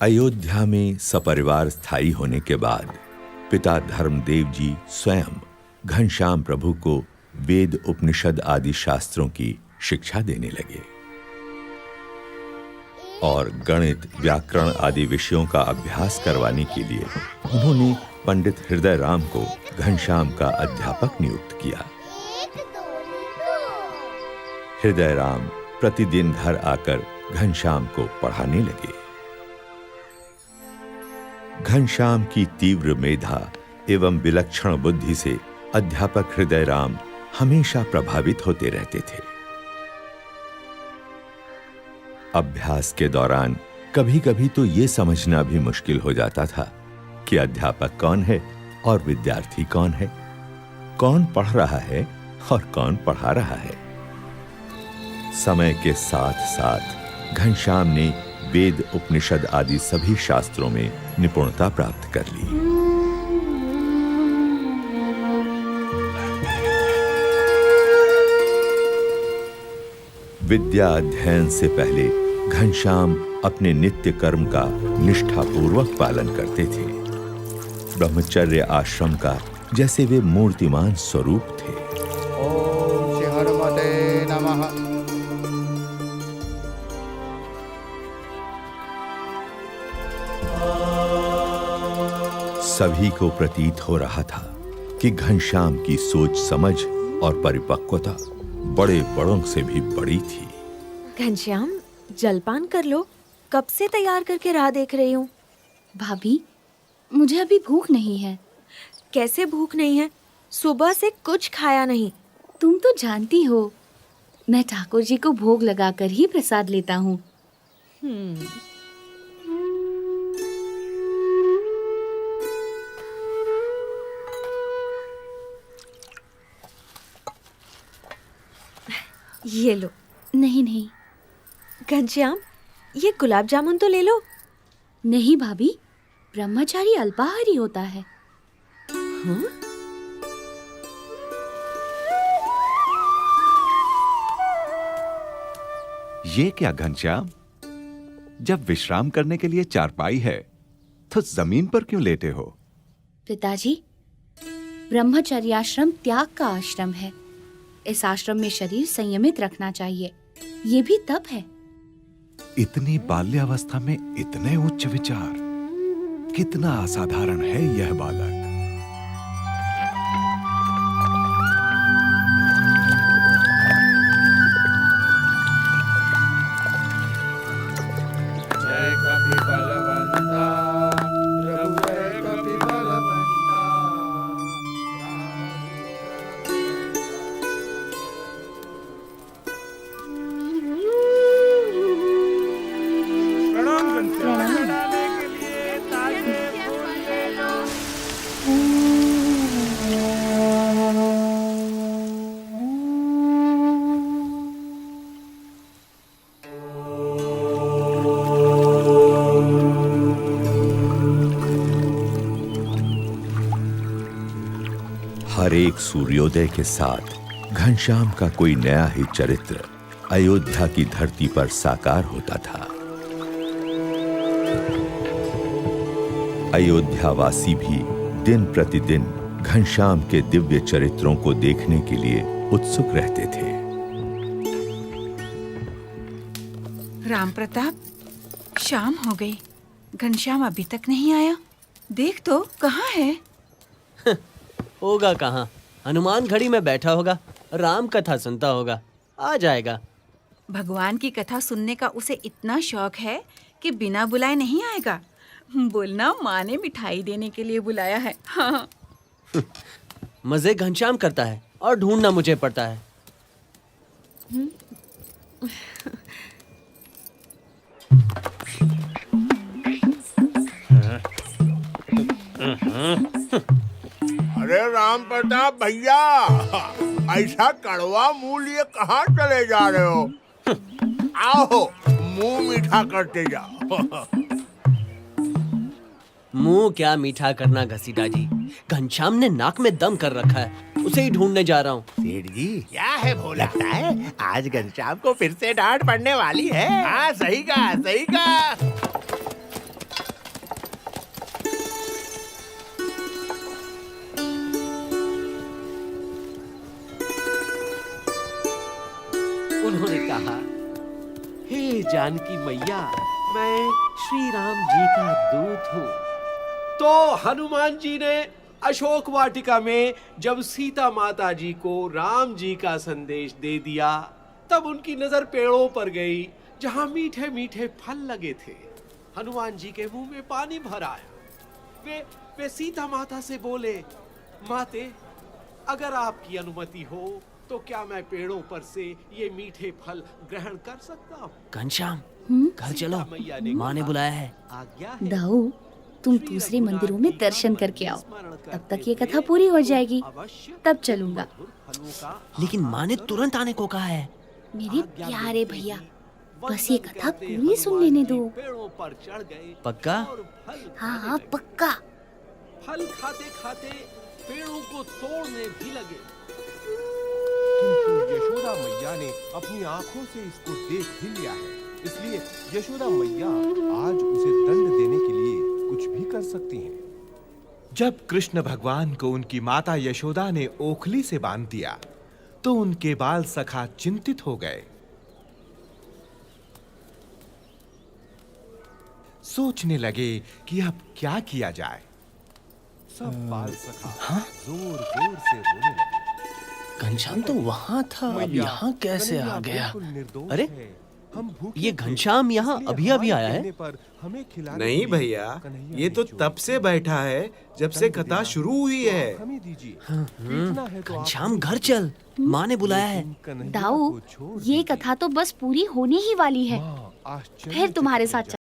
अयोध्या में सपरिवार स्थायी होने के बाद पिता धर्मदेव जी स्वयं घनश्याम प्रभु को वेद उपनिषद आदि शास्त्रों की शिक्षा देने लगे और गणित व्याकरण आदि विषयों का अभ्यास करवाने के लिए उन्होंने पंडित हृदय राम को घनश्याम का अध्यापक नियुक्त किया। हृदय राम प्रतिदिन घर आकर घनश्याम को पढ़ाने लगे। घनश्याम की तीव्र मेधा एवं विलक्षण बुद्धि से अध्यापक हृदय राम हमेशा प्रभावित होते रहते थे। अभ्यास के दौरान कभी-कभी तो यह समझना भी मुश्किल हो जाता था कि अध्यापक कौन है और विद्यार्थी कौन है, कौन पढ़ रहा है और कौन पढ़ा रहा है। समय के साथ साथ घनश्याम ने वेद उपनिषद आदि सभी शास्त्रों में निपुणता प्राप्त कर ली। विद्या अध्ययन से पहले घनश्याम अपने नित्य कर्म का निष्ठापूर्वक पालन करते थे। ब्रह्मचर्य आश्रम का जैसे वे मूर्तिमान स्वरूप थे। ओम श्री हनुमते नमः। सभी को प्रतीत हो रहा था कि घनश्याम की सोच समझ और परिपक्वता बड़े बड़ों से भी बड़ी थी। घनश्याम, जलपान कर लो, कब से तैयार करके राह देख रही हूँ। भाभी, मुझे अभी भूख नहीं है। कैसे भूख नहीं है? सुबह से कुछ खाया नहीं। तुम तो जानती हो, मैं ठाकुर जी को भोग लगाकर ही प्रसाद लेता हूँ। ये लो। नहीं नहीं। घनश्याम, ये गुलाब जामुन तो ले लो। नहीं भाभी, ब्रह्मचारी अल्पाहारी होता है। हाँ? ये क्या घनश्याम, जब विश्राम करने के लिए चारपाई है तो जमीन पर क्यों लेटे हो? पिताजी, ब्रह्मचर्याश्रम त्याग का आश्रम है। इस आश्रम में शरीर संयमित रखना चाहिए। ये भी तप है। इतनी बाल्यावस्था में इतने उच्च विचार, कितना असाधारण है यह बालक। जय कपि बलवंता प्रभु, जय कपि बलवंता। हर एक सूर्योदय के साथ घनश्याम का कोई नया ही चरित्र अयोध्या की धरती पर साकार होता था। अयोध्यावासी भी दिन प्रतिदिन घनश्याम के दिव्य चरित्रों को देखने के लिए उत्सुक रहते थे। राम प्रताप, शाम हो गई, घनश्याम अभी तक नहीं आया। देख तो कहाँ है? होगा कहाँ, हनुमान घड़ी में बैठा होगा, राम कथा सुनता होगा, आ जाएगा। भगवान की कथा सुनने का उसे इतना शौक है कि बिना बुलाए नहीं आएगा। बोलना, माँ ने मिठाई देने के लिए बुलाया है। हाँ। मजे घनश्याम करता है और ढूंढना मुझे पड़ता है। अरे राम प्रताप भैया, ऐसा कड़वा मुंह लिए कहाँ चले जा रहे हो? आओ, मुंह मीठा करते जाओ। मुंह क्या मीठा करना घसीटा जी, घनश्याम ने नाक में दम कर रखा है, उसे ही ढूंढने जा रहा हूँ। सेठ जी, क्या है वो? लगता है आज घनश्याम को फिर से डांट पड़ने वाली है। हाँ, सही कहा, सही कहा। उन्होंने कहा, हे जानकी मैया, मैं श्री राम जी का दूत हूँ। तो हनुमान जी ने अशोक वाटिका में जब सीता माता जी को राम जी का संदेश दे दिया, तब उनकी नजर पेड़ों पर गई जहाँ मीठे मीठे फल लगे थे। हनुमान जी के मुंह में पानी भर आया। वे सीता माता से बोले, माते, अगर आपकी अनुमति हो तो क्या मैं पेड़ों पर से ये मीठे फल ग्रहण कर सकता हूँ? घनश्याम, घर चलो, माँ ने कहा, बुलाया है। आज्ञा है। दाऊ, तुम दूसरे मंदिरों में दर्शन करके आओ, तब तक ये कथा पूरी हो जाएगी, तब चलूंगा। लेकिन माँ ने तुरंत आने को कहा है। मेरे प्यारे भैया, बस ये कथा पूरी सुन लेने दो। पेड़ों पर चढ़ गए पक्का? और फल हाँ खाने हाँ, लगे। पक्का। फल खाते खाते पेड़ों को तोड़ने भी लगे। किंतु यशोदा मैया ने अपनी आंखों से इसको देख भी लिया है, इसलिए यशोदा मैया आज उसे दंड देने के लिए कुछ भी कर सकती हैं। जब कृष्ण भगवान को उनकी माता यशोदा ने ओखली से बांध दिया, तो उनके बाल सखा चिंतित हो गए। सोचने लगे कि अब क्या किया जाए। सब बाल सखा जोर जोर से रोने लगे। घनश्याम तो वहाँ था, अब मैया, यहाँ कैसे कन्हैया आ गया? बिल्कुल निर्दोष अरे, है। हम भूखे ये थे, घनश्याम यहाँ इसलिए अभी अभी हमारे आया है? कहने पर हमें खिलाने नहीं के लिए भैया, कन्हैया ये ने तो जोर तब से दिया। बैठा है जब से दंड कथा देना शुरू हुई तो है। आप हमें दीजिए। पीटना है तो आप घनश्याम, हमें घर दीजिए। चल, माँ ने बुलाया है। लेकिन कन्हैया दाऊ, को छोड़ ये दीजिए। कथा तो बस पूरी होने ही वाली है, माँ आश्चर्य फिर तुम्हारे चकित साथ हो